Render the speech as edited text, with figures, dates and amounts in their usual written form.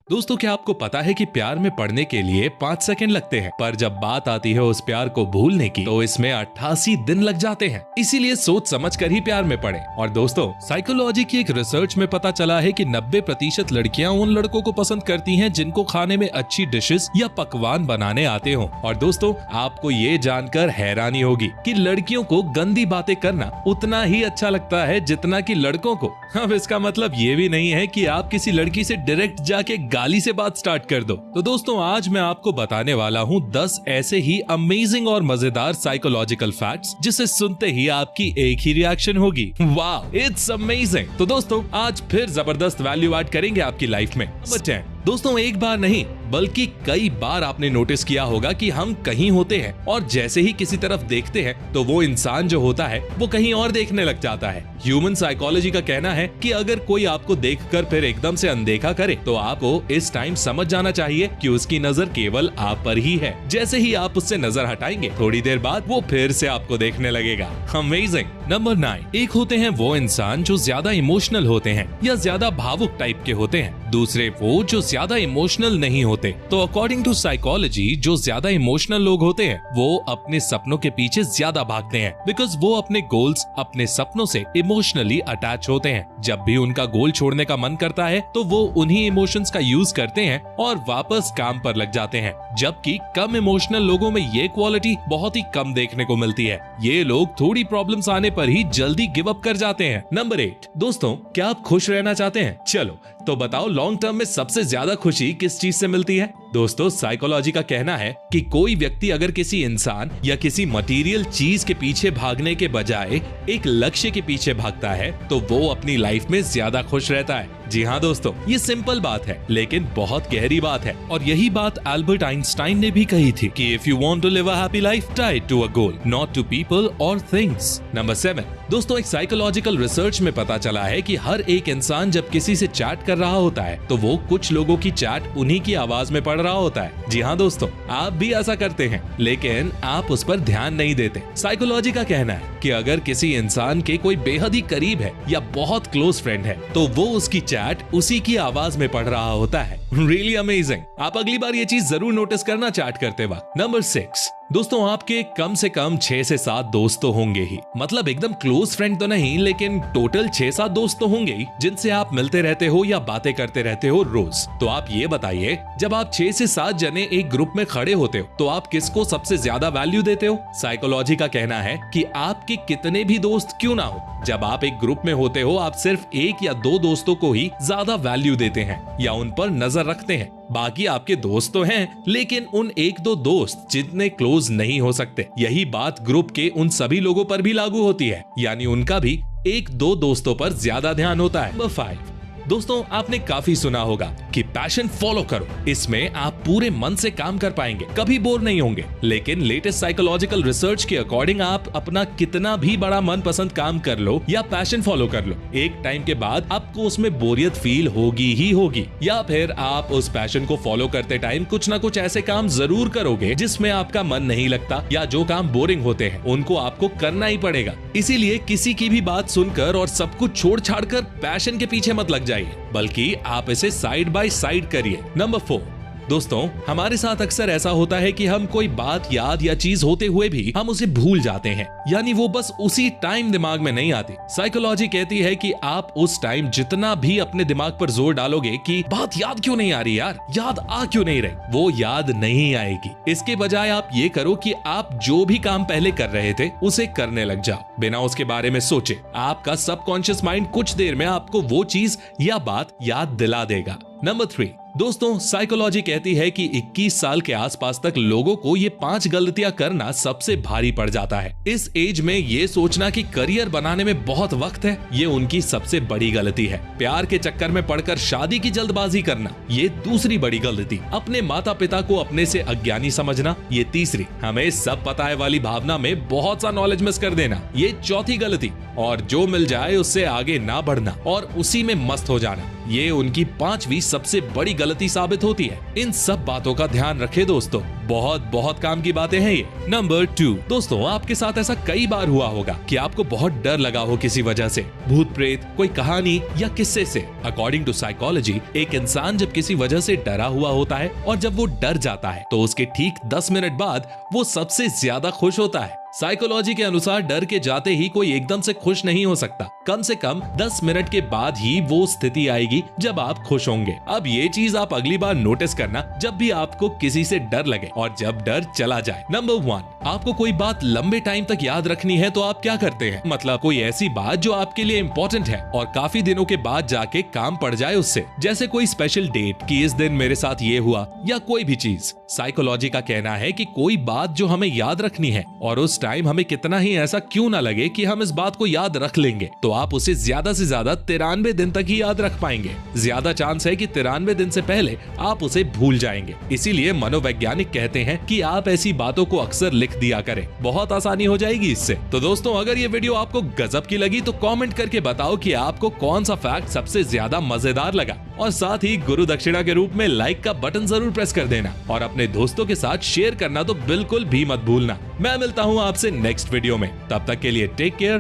दोस्तों, क्या आपको पता है कि प्यार में पड़ने के लिए 5 सेकंड लगते हैं, पर जब बात आती है उस प्यार को भूलने की तो इसमें 88 दिन लग जाते हैं। इसीलिए सोच समझ कर ही प्यार में पड़े। और दोस्तों, साइकोलॉजी की एक रिसर्च में पता चला है कि 90% लड़कियां उन लड़कों को पसंद करती हैं जिनको खाने में अच्छी डिशेस या पकवान बनाने आते हो। और दोस्तों, आपको ये जानकर हैरानी होगी कि लड़कियों को गंदी बातें करना उतना ही अच्छा लगता है जितना कि लड़कों को। अब इसका मतलब ये भी नहीं है कि आप किसी लड़की से डायरेक्ट जाके गाली से बात स्टार्ट कर दो। तो दोस्तों, आज मैं आपको बताने वाला हूँ 10 ऐसे ही अमेजिंग और मजेदार साइकोलॉजिकल फैक्ट्स जिसे सुनते ही आपकी एक ही रिएक्शन होगी, वाह इट्स अमेजिंग। तो दोस्तों, आज फिर जबरदस्त वैल्यू ऐड करेंगे आपकी लाइफ में। दोस्तों, एक बार नहीं बल्कि कई बार आपने नोटिस किया होगा कि हम कहीं होते हैं और जैसे ही किसी तरफ देखते हैं तो वो इंसान जो होता है वो कहीं और देखने लग जाता है। ह्यूमन साइकोलॉजी का कहना है कि अगर कोई आपको देखकर फिर एकदम से अनदेखा करे तो आपको इस टाइम समझ जाना चाहिए कि उसकी नजर केवल आप पर ही है। जैसे ही आप उससे नजर हटाएंगे थोड़ी देर बाद वो फिर से आपको देखने लगेगा। अमेजिंग। नंबर 9, एक होते हैं वो इंसान जो ज्यादा इमोशनल होते हैं या ज्यादा भावुक टाइप के होते हैं। दूसरे वो जो ज्यादा इमोशनल नहीं होते। तो अकॉर्डिंग टू साइकोलॉजी, जो ज्यादा इमोशनल लोग होते हैं वो अपने सपनों के पीछे ज्यादा भागते हैं, बिकॉज वो अपने गोल्स, अपने सपनों से इमोशनली अटैच होते हैं। जब भी उनका गोल छोड़ने का मन करता है तो वो उन्हीं इमोशंस का यूज करते हैं और वापस काम पर लग जाते हैं। जबकि कम इमोशनल लोगों में ये क्वालिटी बहुत ही कम देखने को मिलती है। ये लोग थोड़ी प्रॉब्लम्स आने पर ही जल्दी गिव अप कर जाते हैं। नंबर 8, दोस्तों, क्या आप खुश रहना चाहते हैं? चलो तो बताओ, लॉन्ग टर्म में सबसे ज्यादा खुशी किस चीज से मिलती है? दोस्तों, साइकोलॉजी का कहना है कि कोई व्यक्ति अगर किसी इंसान या किसी मटेरियल चीज के पीछे भागने के बजाय एक लक्ष्य के पीछे भागता है तो वो अपनी लाइफ में ज्यादा खुश रहता है। जी हाँ दोस्तों, ये सिंपल बात है लेकिन बहुत गहरी बात है। और यही बात अल्बर्ट आइंस्टाइन ने भी कही थी कि if you want to live a happy life, tie to a goal, not to people और थिंग्स। नंबर 7, दोस्तों, एक साइकोलॉजिकल रिसर्च में पता चला है कि हर एक इंसान जब किसी से चैट कर रहा होता है तो वो कुछ लोगों की चैट उन्हीं की आवाज में पढ़ रहा होता है। जी हाँ दोस्तों, आप भी ऐसा करते हैं लेकिन आप उस पर ध्यान नहीं देते। साइकोलॉजी का कहना है कि अगर किसी इंसान के कोई बेहद ही करीब है या बहुत क्लोज फ्रेंड है तो वो उसकी चैट उसी की आवाज में पढ़ रहा होता है। Really amazing. आप अगली बार ये चीज जरूर नोटिस करना चैट करते वक्त। नंबर 6, दोस्तों, आपके कम से कम 6 से 7 दोस्त तो होंगे ही। मतलब एकदम क्लोज फ्रेंड तो नहीं लेकिन टोटल 6-7 दोस्त तो होंगे ही जिनसे आप मिलते रहते हो या बातें करते रहते हो रोज। तो आप ये बताइए, जब आप 6 से 7 जने एक ग्रुप में खड़े होते हो तो आप किसको सबसे ज्यादा वैल्यू देते हो? साइकोलॉजी का कहना है कि आपके कितने भी दोस्त क्यों ना हो, जब आप एक ग्रुप में होते हो आप सिर्फ 1 या 2 दोस्तों को ही ज्यादा वैल्यू देते हैं या उन पर नजर रखते हैं। बाकी आपके दोस्त तो हैं लेकिन उन 1-2 दोस्त जितने क्लोज नहीं हो सकते। यही बात ग्रुप के उन सभी लोगों पर भी लागू होती है, यानी उनका भी 1-2 दोस्तों पर ज्यादा ध्यान होता है। नंबर 5, दोस्तों, आपने काफी सुना होगा कि पैशन फॉलो करो, इसमें आप पूरे मन से काम कर पाएंगे, कभी बोर नहीं होंगे। लेकिन लेटेस्ट साइकोलॉजिकल रिसर्च के अकॉर्डिंग आप अपना कितना भी बड़ा मनपसंद काम कर लो या पैशन फॉलो कर लो, एक टाइम के बाद आपको उसमें बोरियत फील होगी ही होगी। या फिर आप उस पैशन को फॉलो करते टाइम कुछ ना कुछ ऐसे काम जरूर करोगे जिसमें आपका मन नहीं लगता या जो काम बोरिंग होते हैं उनको आपको करना ही पड़ेगा। इसीलिए किसी की भी बात सुनकर और सब कुछ छोड़ छाड़ कर पैशन के पीछे मत लग जाइए, बल्कि आप इसे साइड बाय साइड करिए। नंबर 4, दोस्तों, हमारे साथ अक्सर ऐसा होता है कि हम कोई बात याद या चीज होते हुए भी हम उसे भूल जाते हैं, यानी वो बस उसी टाइम दिमाग में नहीं आती। साइकोलॉजी कहती है कि आप उस टाइम जितना भी अपने दिमाग पर जोर डालोगे कि बात याद क्यों नहीं आ रही यार, याद आ क्यों नहीं रही, वो याद नहीं आएगी। इसके बजाय आप ये करो कि आप जो भी काम पहले कर रहे थे उसे करने लग जाओ बिना उसके बारे में सोचे। आपका सबकॉन्शियस माइंड कुछ देर में आपको वो चीज या बात याद दिला देगा। नंबर 3, दोस्तों, साइकोलॉजी कहती है कि 21 साल के आसपास तक लोगों को ये 5 गलतियां करना सबसे भारी पड़ जाता है। इस एज में ये सोचना कि करियर बनाने में बहुत वक्त है, ये उनकी सबसे बड़ी गलती है। प्यार के चक्कर में पड़कर शादी की जल्दबाजी करना, ये दूसरी बड़ी गलती। अपने माता पिता को अपने से अज्ञानी समझना, ये तीसरी। हमें सब पता है वाली भावना में बहुत सा नॉलेज मिस कर देना, ये चौथी गलती। और जो मिल जाए उससे आगे ना बढ़ना और उसी में मस्त हो जाना, ये उनकी 5वीं सबसे बड़ी गलती साबित होती है। इन सब बातों का ध्यान रखें दोस्तों, बहुत बहुत काम की बातें हैं ये। नंबर 2, दोस्तों आपके साथ ऐसा कई बार हुआ होगा कि आपको बहुत डर लगा हो किसी वजह से, भूत प्रेत, कोई कहानी या किस्से से। अकॉर्डिंग टू साइकोलॉजी, एक इंसान जब किसी वजह से डरा हुआ होता है और जब वो डर जाता है तो उसके ठीक 10 मिनट बाद वो सबसे ज्यादा खुश होता है। साइकोलॉजी के अनुसार डर के जाते ही कोई एकदम से खुश नहीं हो सकता। कम से कम 10 मिनट के बाद ही वो स्थिति आएगी जब आप खुश होंगे। अब ये चीज आप अगली बार नोटिस करना जब भी आपको किसी से डर लगे और जब डर चला जाए। नंबर 1, आपको कोई बात लंबे टाइम तक याद रखनी है तो आप क्या करते हैं? मतलब कोई ऐसी बात जो आपके लिए इम्पोर्टेंट है और काफी दिनों के बाद जाके काम पड़ जाए उससे, जैसे कोई स्पेशल डेट कि इस दिन मेरे साथ ये हुआ या कोई भी चीज। साइकोलॉजी का कहना है कि कोई बात जो हमें याद रखनी है और उस टाइम हमें कितना ही ऐसा क्यों ना लगे कि हम इस बात को याद रख लेंगे, तो आप उसे ज्यादा से ज्यादा 93 दिन तक ही याद रख पाएंगे। ज्यादा चांस है कि 93 दिन से पहले आप उसे भूल जाएंगे। इसीलिए मनोवैज्ञानिक कहते हैं कि आप ऐसी बातों को अक्सर लिख दिया करें, बहुत आसानी हो जाएगी इससे। तो दोस्तों, अगर ये वीडियो आपको गजब की लगी तो कमेंट करके बताओ कि आपको कौन सा फैक्ट सबसे ज्यादा मजेदार लगा, और साथ ही गुरु दक्षिणा के रूप में लाइक का बटन जरूर प्रेस कर देना और अपने दोस्तों के साथ शेयर करना तो बिल्कुल भी मत भूलना। मैं मिलता हूँ आपसे नेक्स्ट वीडियो में, तब तक के लिए टेक केयर।